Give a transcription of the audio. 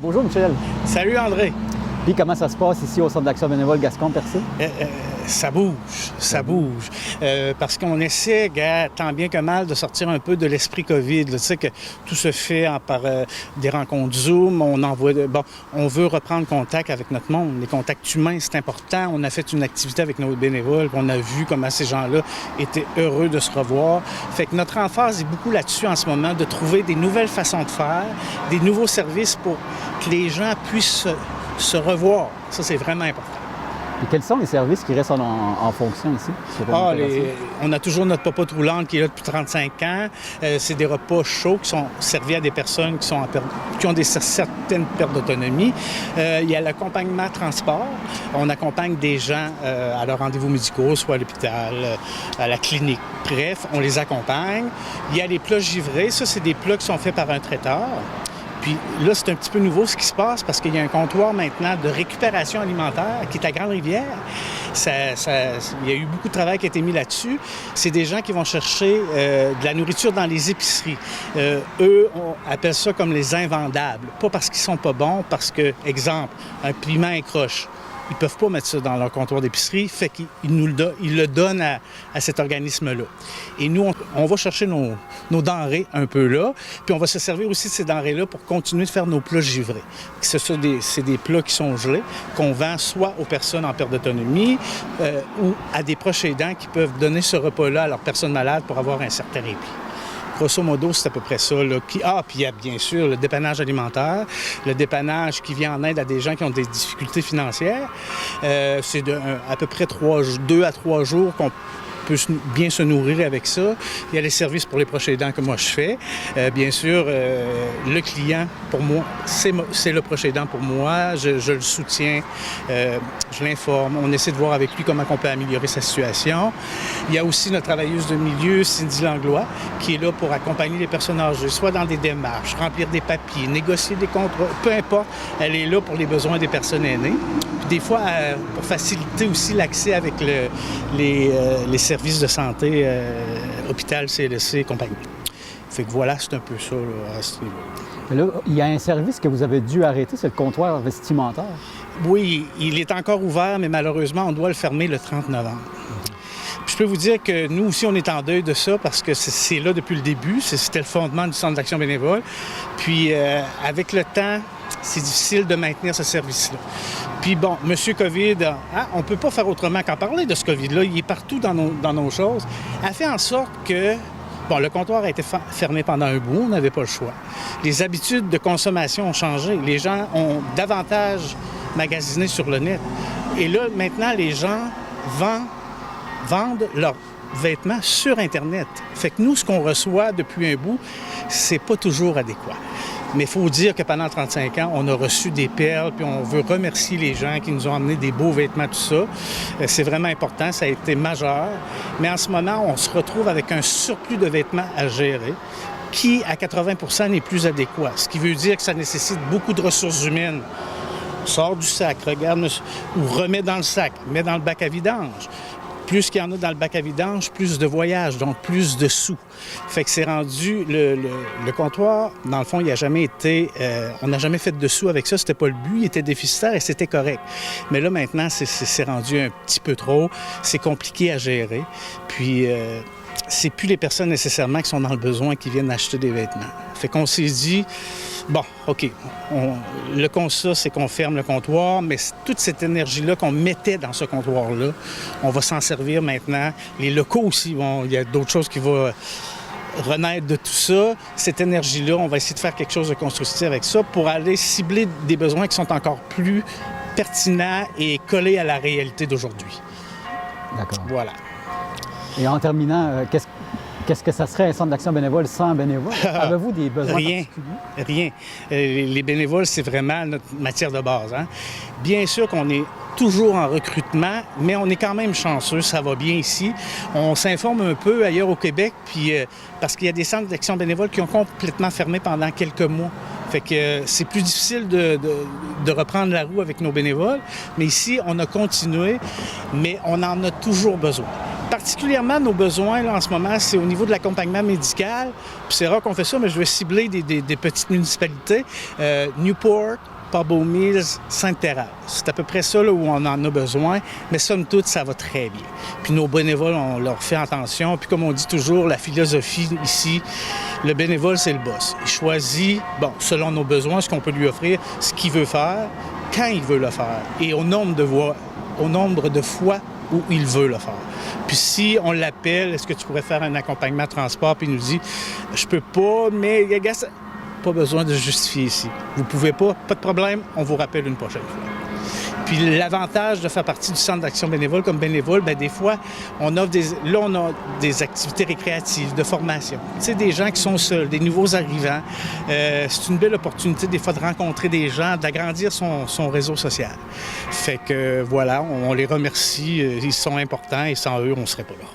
Bonjour Michel. Salut André. Puis comment ça se passe ici au Centre d'action bénévole Gascon-Percé? Ça bouge. Parce qu'on essaie, tant bien que mal, de sortir un peu de l'esprit COVID. Là. Tu sais que tout se fait par des rencontres Zoom. On veut reprendre contact avec notre monde. Les contacts humains, c'est important. On a fait une activité avec nos bénévoles. On a vu comment ces gens-là étaient heureux de se revoir. Fait que notre emphase est beaucoup là-dessus en ce moment, de trouver des nouvelles façons de faire, des nouveaux services pour que les gens puissent se revoir. Ça, c'est vraiment important. Et quels sont les services qui restent en fonction ici? On a toujours notre popote roulante qui est là depuis 35 ans. C'est des repas chauds qui sont servis à des personnes qui ont certaines pertes d'autonomie. Il y a l'accompagnement transport. On accompagne des gens à leurs rendez-vous médicaux, soit à l'hôpital, à la clinique. Bref, on les accompagne. Il y a les plats givrés. Ça, c'est des plats qui sont faits par un traiteur. Puis là, c'est un petit peu nouveau ce qui se passe parce qu'il y a un comptoir maintenant de récupération alimentaire qui est à Grande-Rivière. Il y a eu beaucoup de travail qui a été mis là-dessus. C'est des gens qui vont chercher de la nourriture dans les épiceries. Eux, on appelle ça comme les invendables. Pas parce qu'ils sont pas bons, parce que, exemple, un piment incroche. Ils ne peuvent pas mettre ça dans leur comptoir d'épicerie, fait qu'ils le donnent à cet organisme-là. Et nous, on va chercher nos denrées un peu là, puis on va se servir aussi de ces denrées-là pour continuer de faire nos plats givrés. C'est des plats qui sont gelés, qu'on vend soit aux personnes en perte d'autonomie ou à des proches aidants qui peuvent donner ce repas-là à leurs personnes malades pour avoir un certain répit. Grosso modo, c'est à peu près ça. Là. Puis il y a bien sûr le dépannage alimentaire, le dépannage qui vient en aide à des gens qui ont des difficultés financières. C'est à peu près 2 à 3 jours qu'on peut bien se nourrir avec ça. Il y a les services pour les proches aidants que moi je fais. Bien sûr, le client, pour moi, c'est le proche aidant pour moi. Je le soutiens, je l'informe. On essaie de voir avec lui comment on peut améliorer sa situation. Il y a aussi notre travailleuse de milieu, Cindy Langlois, qui est là pour accompagner les personnes âgées, soit dans des démarches, remplir des papiers, négocier des contrats, peu importe. Elle est là pour les besoins des personnes aînées. Puis des fois, pour faciliter aussi l'accès avec les services de santé, hôpital, CLSC et compagnie. Fait que voilà, c'est un peu ça là, à ce niveau. Là, il y a un service que vous avez dû arrêter, c'est le comptoir vestimentaire. Oui, il est encore ouvert, mais malheureusement, on doit le fermer le 30 novembre. Puis je peux vous dire que nous aussi, on est en deuil de ça parce que c'est là depuis le début. C'était le fondement du Centre d'action bénévole. Puis avec le temps, c'est difficile de maintenir ce service-là. Puis bon, M. COVID, on ne peut pas faire autrement qu'en parler de ce COVID-là. Il est partout dans nos choses. A fait en sorte que, le comptoir a été fermé pendant un bout, on n'avait pas le choix. Les habitudes de consommation ont changé. Les gens ont davantage magasiné sur le net. Et là, maintenant, les gens vendent leurs vêtements sur Internet. Fait que nous, ce qu'on reçoit depuis un bout, c'est pas toujours adéquat. Mais il faut dire que pendant 35 ans, on a reçu des perles, puis on veut remercier les gens qui nous ont amené des beaux vêtements, tout ça. C'est vraiment important, ça a été majeur. Mais en ce moment, on se retrouve avec un surplus de vêtements à gérer qui, à 80 n'est plus adéquat. Ce qui veut dire que ça nécessite beaucoup de ressources humaines. Sors du sac, regarde, ou remets dans le sac, mets dans le bac à vidange. Plus qu'il y en a dans le bac à vidange, plus de voyages, donc plus de sous. Fait que c'est rendu... Le comptoir, dans le fond, il n'a jamais été... on n'a jamais fait de sous avec ça, c'était pas le but, il était déficitaire et c'était correct. Mais là, maintenant, c'est rendu un petit peu trop. C'est compliqué à gérer. Puis, c'est plus les personnes nécessairement qui sont dans le besoin qui viennent acheter des vêtements. Fait qu'on s'est dit... OK, le constat, c'est qu'on ferme le comptoir, mais toute cette énergie-là qu'on mettait dans ce comptoir-là, on va s'en servir maintenant. Les locaux aussi, il y a d'autres choses qui vont renaître de tout ça. Cette énergie-là, on va essayer de faire quelque chose de constructif avec ça pour aller cibler des besoins qui sont encore plus pertinents et collés à la réalité d'aujourd'hui. D'accord. Voilà. Et en terminant, qu'est-ce que ça serait un centre d'action bénévole sans bénévoles? Avez-vous des besoins particuliers? Rien. Les bénévoles, c'est vraiment notre matière de base. Hein? Bien sûr qu'on est toujours en recrutement, mais on est quand même chanceux, ça va bien ici. On s'informe un peu ailleurs au Québec, puis parce qu'il y a des centres d'action bénévole qui ont complètement fermé pendant quelques mois. Fait que c'est plus difficile de reprendre la roue avec nos bénévoles, mais ici, on a continué, mais on en a toujours besoin. particulièrement, nos besoins là, en ce moment, c'est au niveau de l'accompagnement médical. Puis c'est rare qu'on fait ça, mais je vais cibler des petites municipalités. Newport, Pabot Mills, Sainte-Thérèse. C'est à peu près ça là, où on en a besoin, mais somme toute, ça va très bien. Puis nos bénévoles, on leur fait attention. Puis comme on dit toujours, la philosophie ici, le bénévole, c'est le boss. Il choisit, bon, selon nos besoins, ce qu'on peut lui offrir, ce qu'il veut faire, quand il veut le faire, et au nombre de fois où il veut le faire. Puis si on l'appelle, est-ce que tu pourrais faire un accompagnement de transport, puis il nous dit, je peux pas, mais regarde, pas besoin de justifier ici. Vous pouvez pas de problème, on vous rappelle une prochaine fois. Puis l'avantage de faire partie du Centre d'action bénévole comme bénévole, bien, des fois, on offre on a des activités récréatives, de formation. Tu sais, des gens qui sont seuls, des nouveaux arrivants. C'est une belle opportunité, des fois, de rencontrer des gens, d'agrandir son réseau social. Fait que, voilà, on les remercie. Ils sont importants et sans eux, on ne serait pas là.